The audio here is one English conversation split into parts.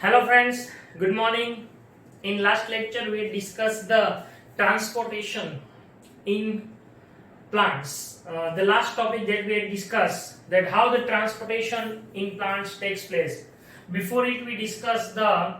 Hello friends, good morning. In last lecture we discussed the transportation in plants. The last topic that we had discussed, that how the transportation in plants takes place. Before it we discussed the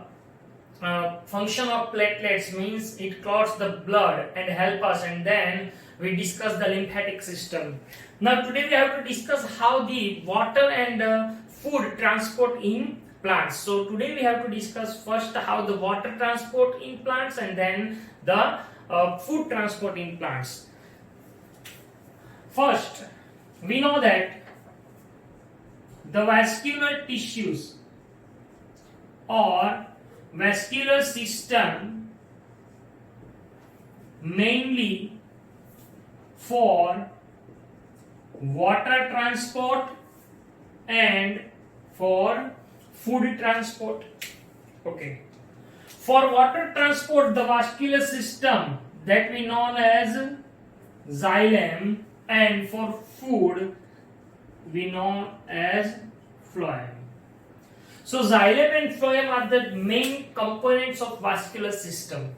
function of platelets, means it clots the blood and help us, and then we discussed the lymphatic system. Now today we have to discuss how the water and food transport in plants. So today we have to discuss first how the water transport in plants and then the food transport in plants. First, we know that the vascular tissues or vascular system mainly for water transport and for food transport. Okay. For water transport, the vascular system that we know as xylem, and for food we know as phloem. So xylem and phloem are the main components of vascular system.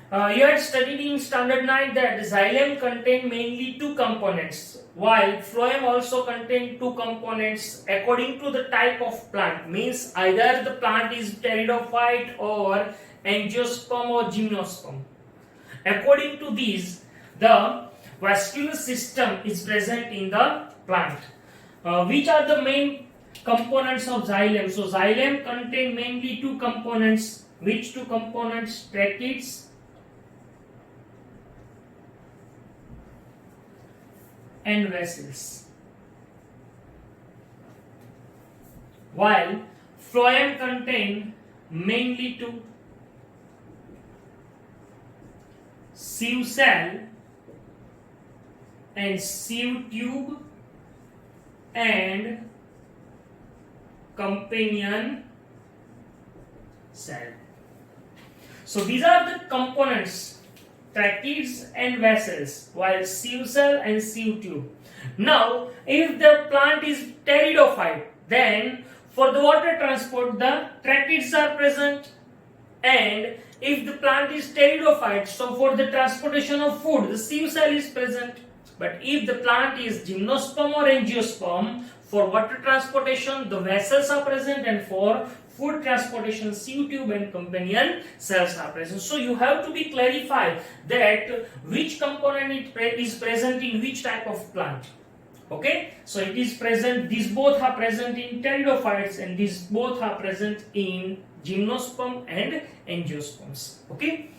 You had studied in standard 9 that xylem contain mainly two components, while phloem also contain two components according to the type of plant. Means either the plant is pteridophyte or angiosperm or gymnosperm. According to these, the vascular system is present in the plant. Which are the main components of xylem? So xylem contain mainly two components. Which two components? Tracheids and vessels, while phloem contain mainly two: sieve cell and sieve tube and companion cell. So these are the components: tracheids and vessels, while sieve cell and sieve tube. Now, if the plant is pteridophyte, then for the water transport the tracheids are present, and if the plant is pteridophyte, so for the transportation of food the sieve cell is present. But if the plant is gymnosperm or angiosperm, for water transportation the vessels are present, and for food transportation sieve tube and companion cells are present. So you have to be clarified that which component is present in which type of plant. Okay, so it is present, these both are present in pteridophytes and these both are present in gymnosperm and angiosperms. Okay,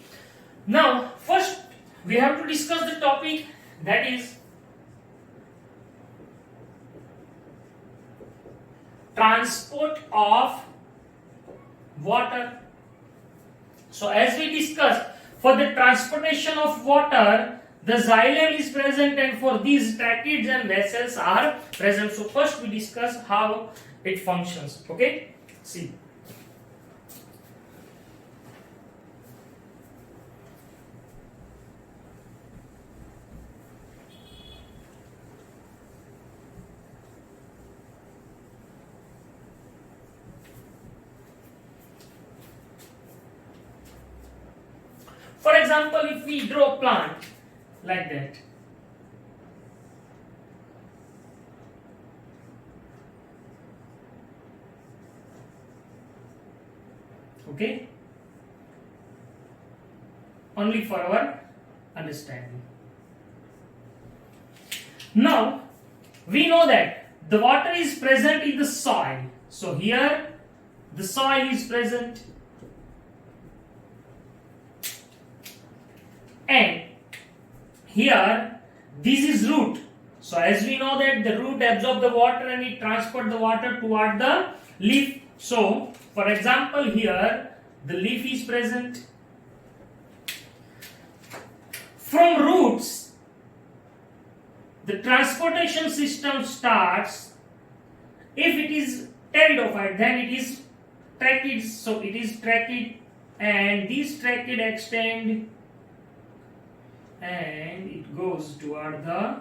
now first we have to discuss the topic, that is transport of water. So as we discussed, for the transportation of water the xylem is present, and for these tracheids and vessels are present. So first we discuss how it functions. Okay, see. For example, if we draw a plant like that, okay, only for our understanding. Now we know that the water is present in the soil. So here the soil is present, and here this is root. So as we know that the root absorbs the water and it transports the water toward the leaf. So for example, here the leaf is present. From roots the transportation system starts. If it is pteridophyte, then it is tracheids. So it is tracheid, and these tracheid extend and it goes toward the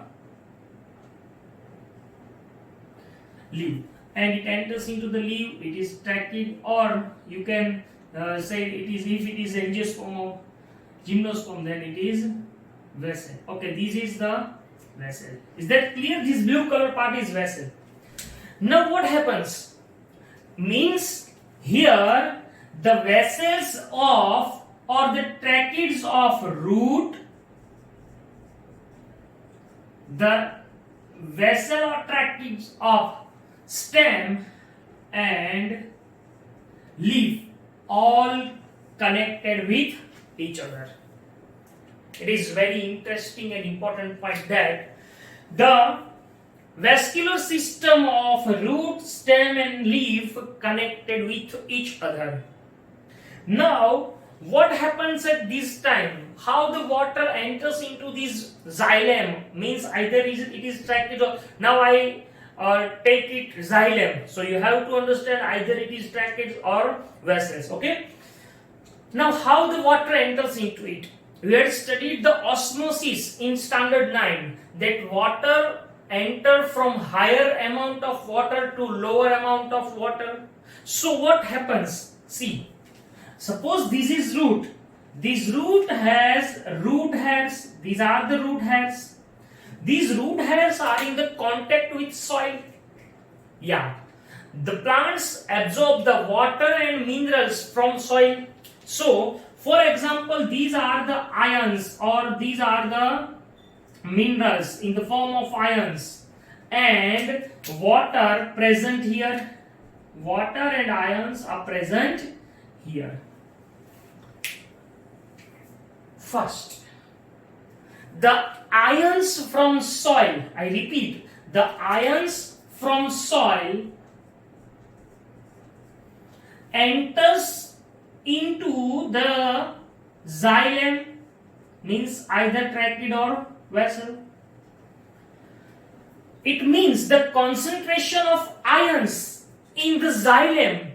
leaf, and it enters into the leaf, it is trachea, or you can say it is, if it is angiosperm or gymnosperm, then it is vessel. Okay, this is the vessel. Is that clear? This blue color part is vessel. Now what happens? Means here the vessels of, or the tracheids of root, the vessel or tracheids of stem and leaf, all connected with each other. It is very interesting and important point that the vascular system of root, stem and leaf connected with each other. Now what happens at this time? How the water enters into this xylem, means either it is trachea or, now I take it xylem, so you have to understand either it is trachea or vessels. Okay, now how the water enters into it? We had studied the osmosis in standard 9, that water enter from higher amount of water to lower amount of water. So what happens? See, suppose this is root. This root has root hairs. These are the root hairs. These root hairs are in the contact with soil. Yeah. The plants absorb the water and minerals from soil. So, for example, these are the ions, or these are the minerals in the form of ions, and water present here. Water and ions are present here. First, the ions from soil, I repeat, the ions from soil enters into the xylem, means either trachea or vessel. It means the concentration of ions in the xylem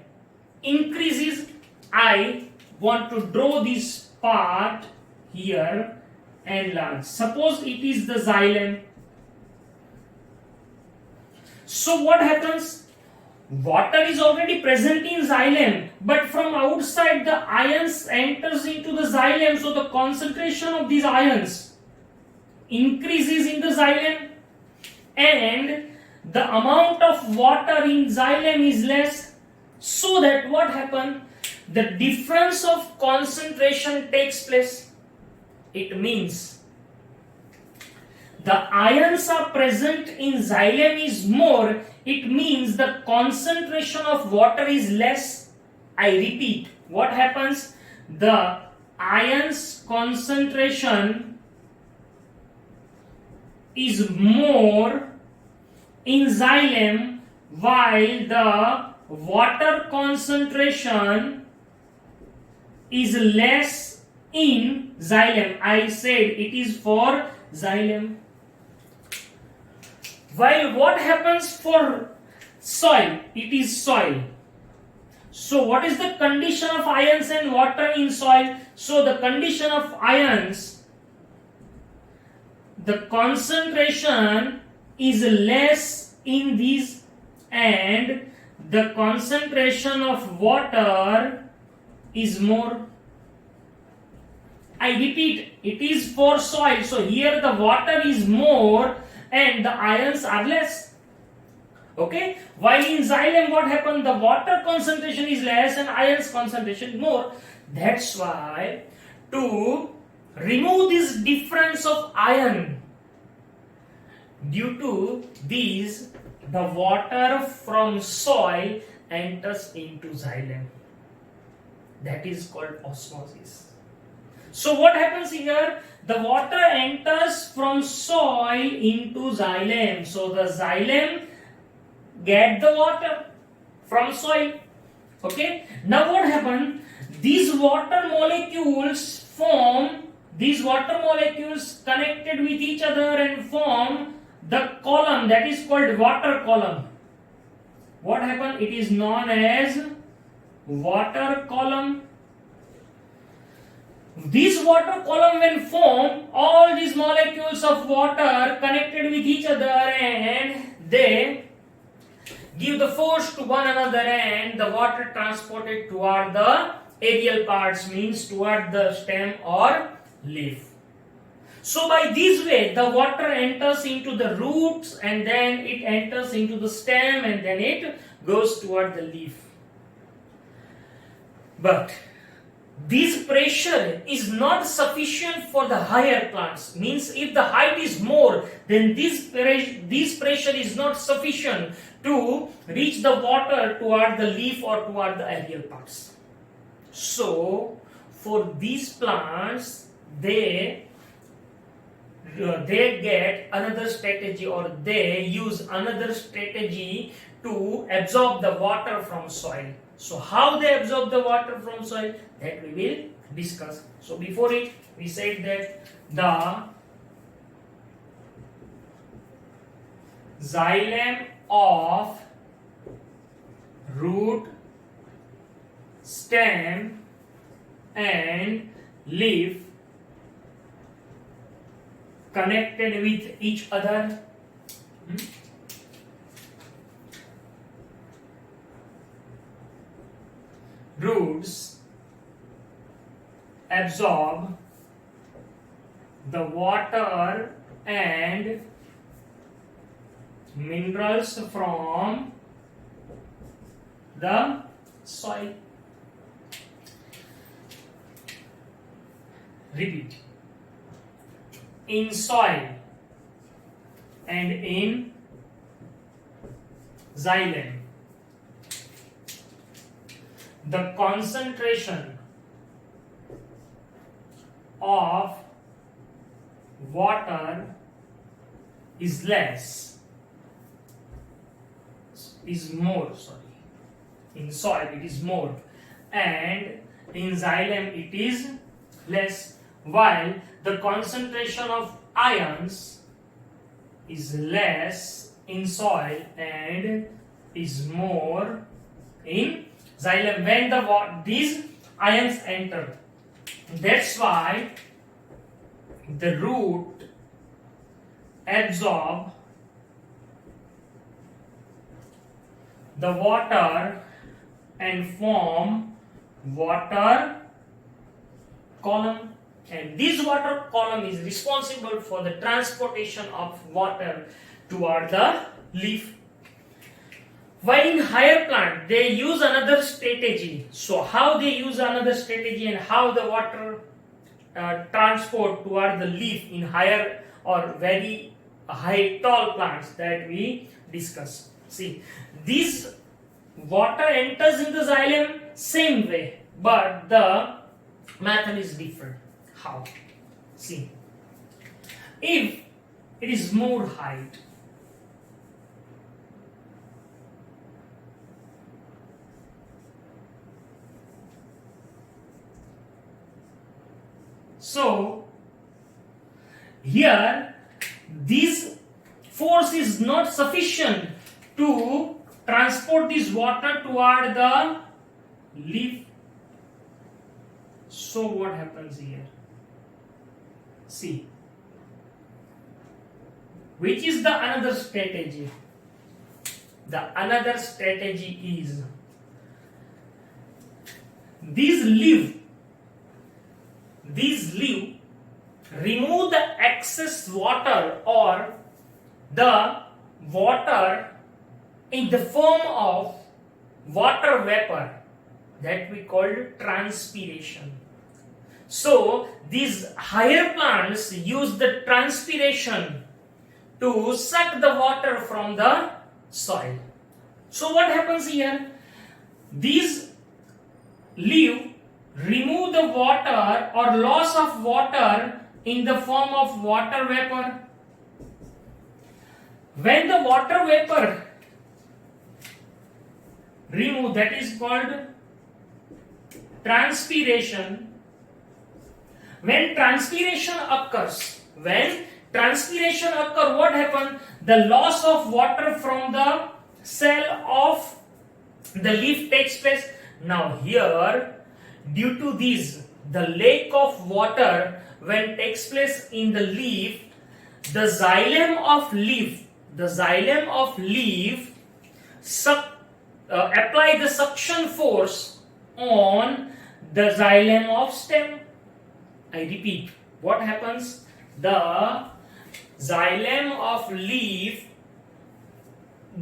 increases. I want to draw this part here and large. Suppose it is the xylem. So what happens? Water is already present in xylem, but from outside the ions enters into the xylem, so the concentration of these ions increases in the xylem, and the amount of water in xylem is less, so that what happens? The difference of concentration takes place. It means the ions are present in xylem is more, it means the concentration of water is less. I repeat, what happens? The ions concentration is more in xylem, while the water concentration is less in xylem. I said it is for xylem. While what happens for soil? It is soil. So what is the condition of ions and water in soil? So the condition of ions, the concentration is less in these, and the concentration of water is more. I repeat, it is for soil. So here the water is more and the ions are less. Okay? While in xylem what happened? The water concentration is less and ions concentration more. That's why to remove this difference of ion, due to these, the water from soil enters into xylem. That is called osmosis. So what happens here? The water enters from soil into xylem. So the xylem get the water from soil. Okay. Now what happens? These water molecules form, these water molecules connected with each other and form the column that is called water column. What happens? It is known as water column. This water column when form, all these molecules of water connected with each other and they give the force to one another and the water transported toward the aerial parts, means toward the stem or leaf. So by this way the water enters into the roots and then it enters into the stem and then it goes toward the leaf. But this pressure is not sufficient for the higher plants. Means if the height is more, then this pressure is not sufficient to reach the water toward the leaf or toward the aerial parts. So for these plants, they get another strategy, or they use another strategy to absorb the water from soil. So how they absorb the water from soil, that we will discuss. So before it, we said that the xylem of root, stem and leaf connected with each other. Roots absorb the water and minerals from the soil. Repeat. In soil and in xylem, the concentration of water is more. In soil it is more, and in xylem it is less, while the concentration of ions is less in soil and is more in xylem when these ions enter. That's why the root absorb the water and form water column, and this water column is responsible for the transportation of water toward the leaf. While in higher plant they use another strategy. So how they use another strategy and how the water transport toward the leaf in higher or very high tall plants, that we discuss. See, this water enters in the xylem same way, but the method is different. How? See, if it is more height, so here this force is not sufficient to transport this water toward the leaf. So what happens here? See, which is the another strategy? The another strategy is these leaf remove the excess water or the water in the form of water vapor, that we call transpiration. So these higher plants use the transpiration to suck the water from the soil. So what happens here? These leaves remove the water or loss of water in the form of water vapor. When the water vapor remove, that is called transpiration. When transpiration occurs, what happens? The loss of water from the cell of the leaf takes place. Now here, due to this, the lack of water when takes place in the leaf, the xylem of leaf apply the suction force on the xylem of stem. I repeat, what happens? The xylem of leaf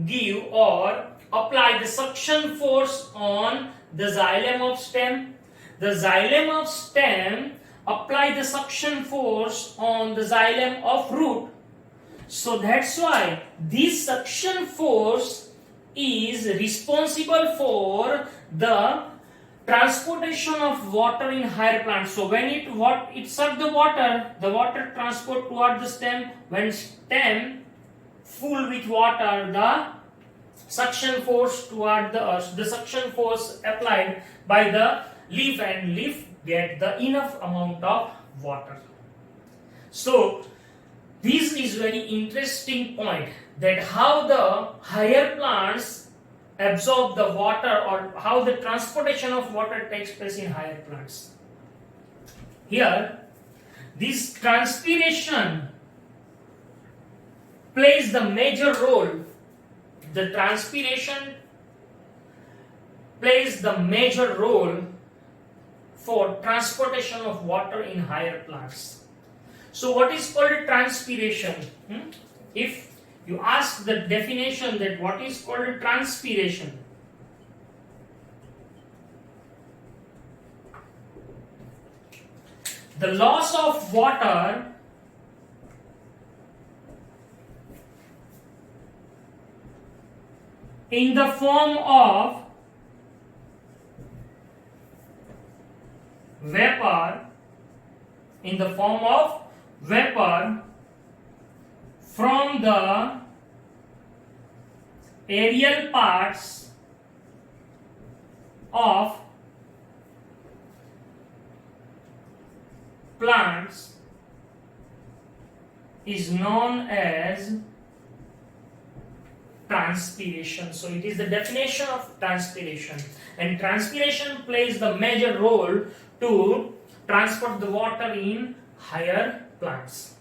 give or apply the suction force on the xylem of stem. The xylem of stem apply the suction force on the xylem of root. So that's why this suction force is responsible for the transportation of water in higher plants. So when it suck the water transport toward the stem. When stem full with water, the suction force toward the earth, the suction force applied by the leaf, and leaf get the enough amount of water. So this is very interesting point, that how the higher plants absorb the water, or how the transportation of water takes place in higher plants. Here, this transpiration plays the major role. The transpiration plays the major role for transportation of water in higher plants. So what is called transpiration? If you ask the definition that what is called transpiration, the loss of water in the form of vapor, from the aerial parts of plants is known as transpiration. So it is the definition of transpiration, and transpiration plays the major role to transport the water in higher plants.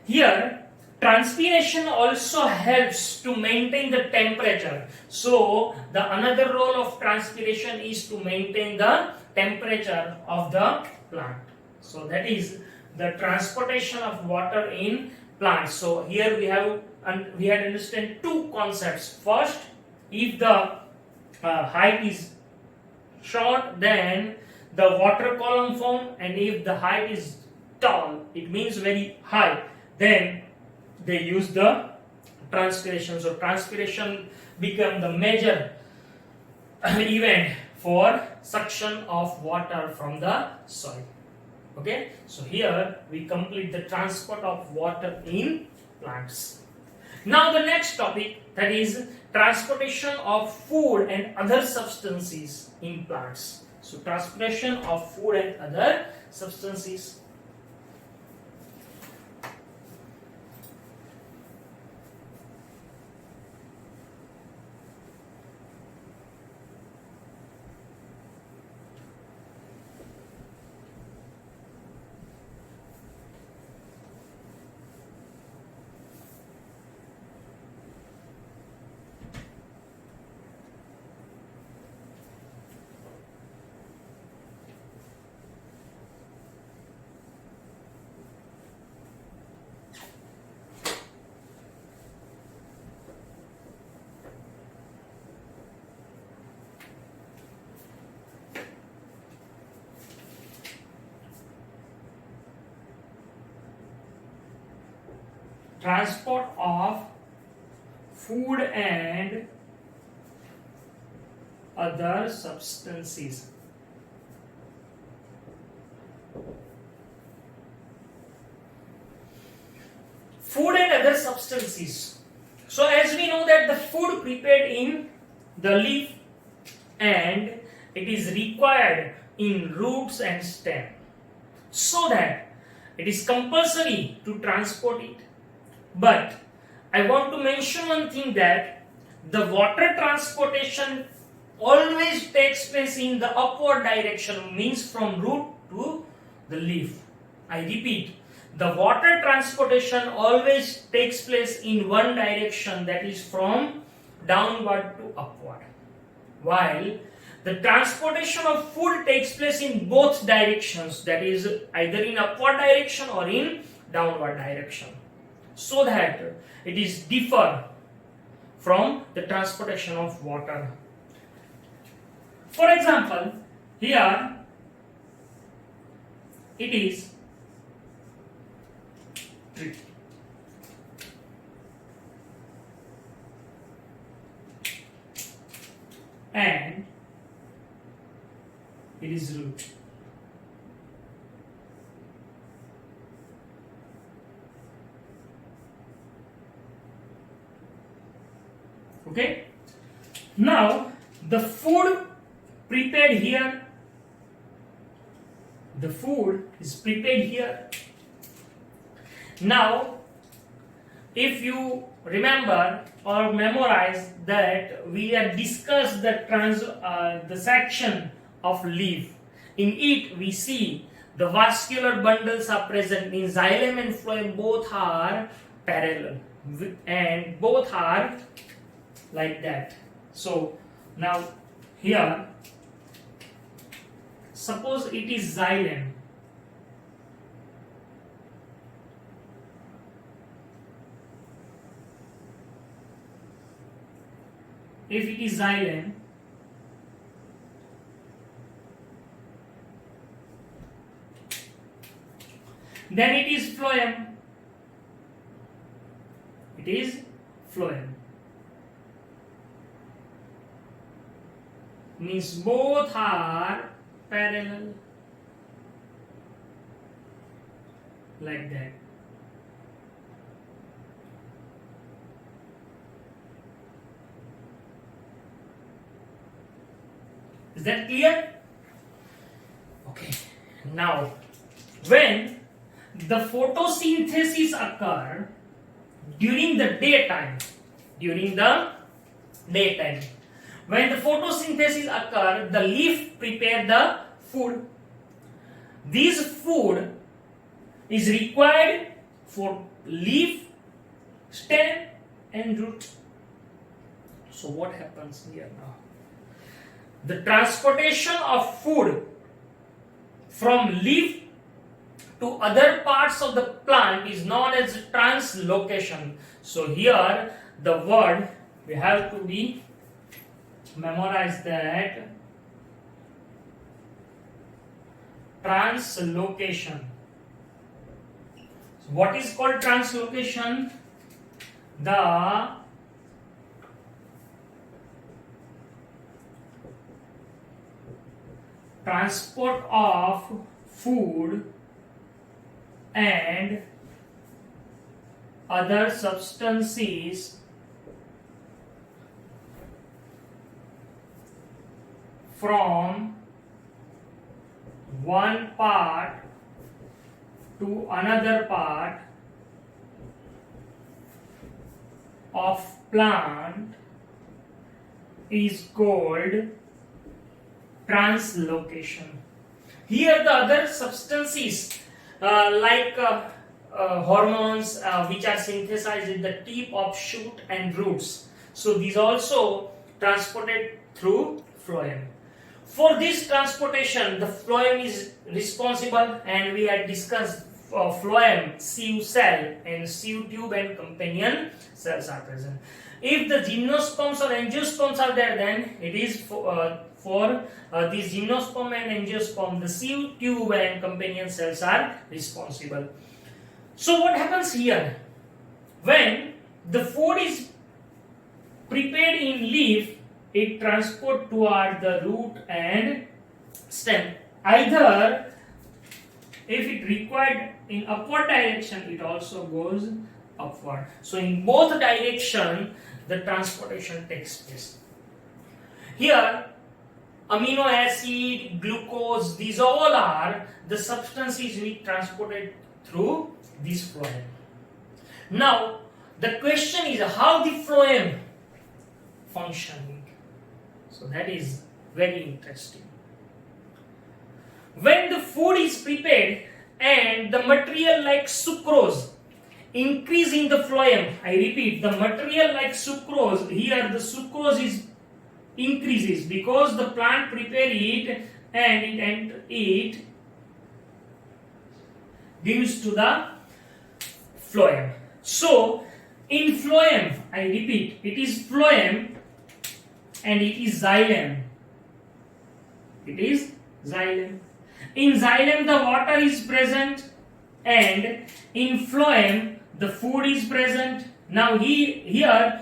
Here, transpiration also helps to maintain the temperature. So the another role of transpiration is to maintain the temperature of the plant. So that is the transportation of water in plants. So here we had understand two concepts. First, if the height is short, then the water column form, and if the height is tall, it means very high, then they use the transpiration. So transpiration become the major event for suction of water from the soil. Okay, so here we complete the transport of water in plants. Now the next topic, that is transportation of food and other substances in plants. So transportation of food and other substances. Transport of food and other substances. Food and other substances. So as we know that the food prepared in the leaf, and it is required in roots and stem, so that it is compulsory to transport it. But I want to mention one thing, that the water transportation always takes place in the upward direction, means from root to the leaf. I repeat, the water transportation always takes place in one direction, that is from downward to upward, while the transportation of food takes place in both directions, that is either in upward direction or in downward direction, so that it is differ from the transportation of water. For example, here it is tree. And it is root. Okay. Now the food prepared here. The food is prepared here. Now, if you remember or memorize that we have discussed the section of leaf. In it, we see the vascular bundles are present in xylem and phloem, both are parallel and both are like that. So now here, suppose it is xylem. If it is xylem, then it is phloem. It is phloem. Means both are parallel, like that. Is that clear? Okay. Now, when the photosynthesis occur during the daytime, when the photosynthesis occur, the leaf prepare the food. This food is required for leaf, stem and root. So what happens here now? The transportation of food from leaf to other parts of the plant is known as translocation. So here the word we have to be memorize that translocation. So what is called translocation? The transport of food and other substances from one part to another part of plant is called translocation. Here the other substances like hormones which are synthesized at the tip of shoot and roots. So these also transported through phloem. For this transportation, the phloem is responsible, and we had discussed phloem, sieve cell, and sieve tube and companion cells are present. If the gymnosperms or angiosperms are there, then it is for these gymnosperm and angiosperm, the sieve tube and companion cells are responsible. So what happens here? When the food is prepared in leaf, it transport toward the root and stem. Either if it required in upward direction, it also goes upward. So in both direction, the transportation takes place. Here, amino acid, glucose, these all are the substances we transported through this phloem. Now, the question is how the phloem functioning. So that is very interesting. When the food is prepared and the material like sucrose increase in the phloem. I repeat, the material like sucrose, here the sucrose is increases because the plant prepare it and it gives to the phloem. So in phloem, I repeat, it is phloem and it is xylem. It is xylem. In xylem the water is present and in phloem the food is present. Now here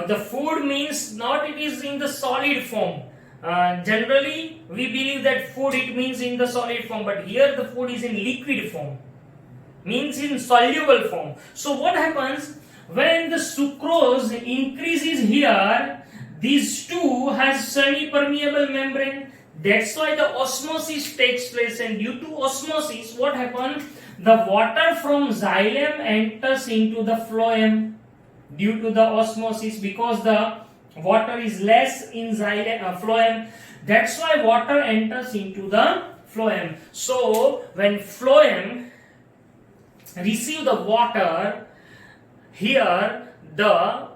the food means not it is in the solid form. Generally we believe that food it means in the solid form, but here the food is in liquid form, means in soluble form. So what happens when the sucrose increases here, these two has semi-permeable membrane. That's why the osmosis takes place, and due to osmosis what happens, the water from xylem enters into the phloem due to the osmosis, because the water is less in phloem. That's why water enters into the phloem. So when phloem receive the water, here the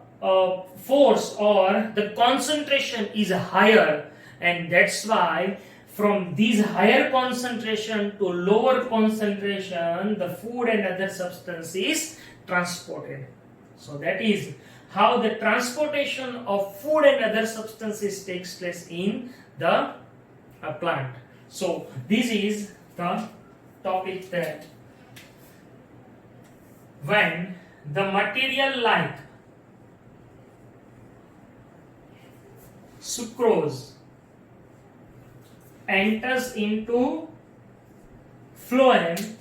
force or the concentration is higher, and that's why from this higher concentration to lower concentration the food and other substance is transported. So that is how the transportation of food and other substances takes place in the plant. So this is the topic that when the material like sucrose enters into phloem,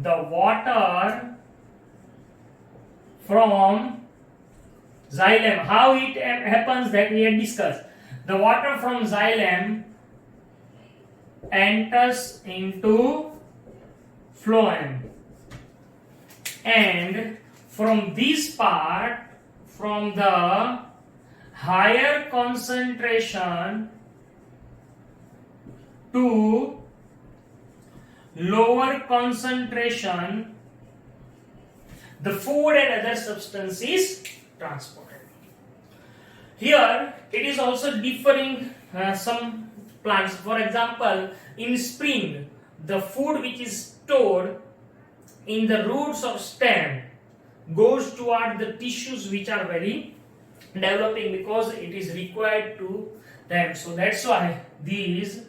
the water from xylem, how it happens that we had discussed. The water from xylem enters into phloem, and from this part, from the higher concentration to lower concentration, the food and other substance is transported. Here it is also differing some plants. For example, in spring, the food which is stored in the roots of stem goes toward the tissues which are very developing, because it is required to them. So that's why these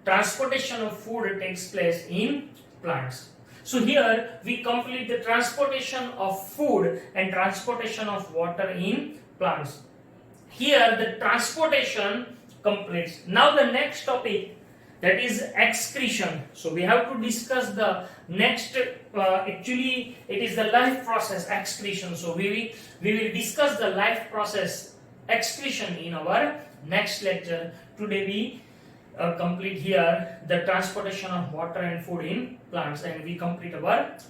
transportation of food takes place in plants. So here we complete the transportation of food and transportation of water in plants. Here the transportation completes. Now the next topic, that is excretion. So we have to discuss the next, actually it is the life process excretion. So we will discuss the life process excretion in our next lecture. Today we complete here the transportation of water and food in plants, and we complete our lecture.